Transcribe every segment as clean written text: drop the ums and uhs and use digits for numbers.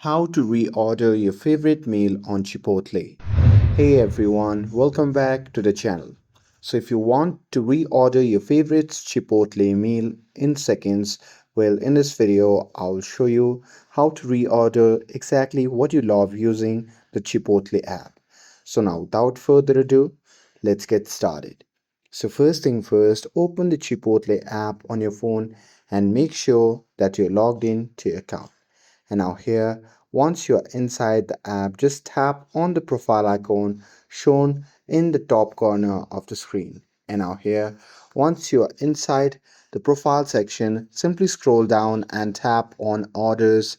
How to reorder your favorite meal on Chipotle. Hey everyone, welcome back to the channel. So if you want to reorder your favorite Chipotle meal in seconds, well in this video I'll show you how to reorder exactly what you love using the Chipotle app. So now without further ado, let's get started. So first thing first, open the Chipotle app on your phone and make sure that you're logged in to your account. And now here, once you're inside the app, just tap on the profile icon shown in the top corner of the screen. And now here, once you're inside the profile section, simply scroll down and tap on orders.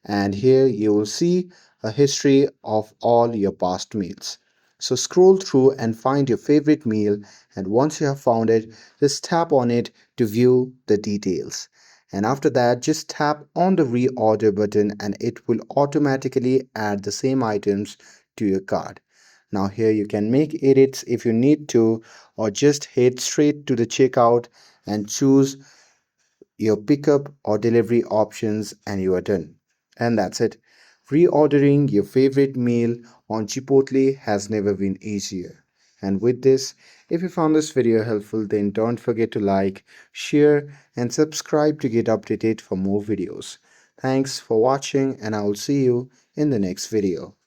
And here you will see a history of all your past meals. So scroll through and find your favorite meal, and once you have found it, just tap on it to view the details. And after that, just tap on the reorder button and it will automatically add the same items to your cart. Now here you can make edits if you need to, or just head straight to the checkout and choose your pickup or delivery options and you are done. And that's it. Reordering your favorite meal on Chipotle has never been easier. And with this, if you found this video helpful, then don't forget to like, share, and subscribe to get updated for more videos. Thanks for watching, and I will see you in the next video.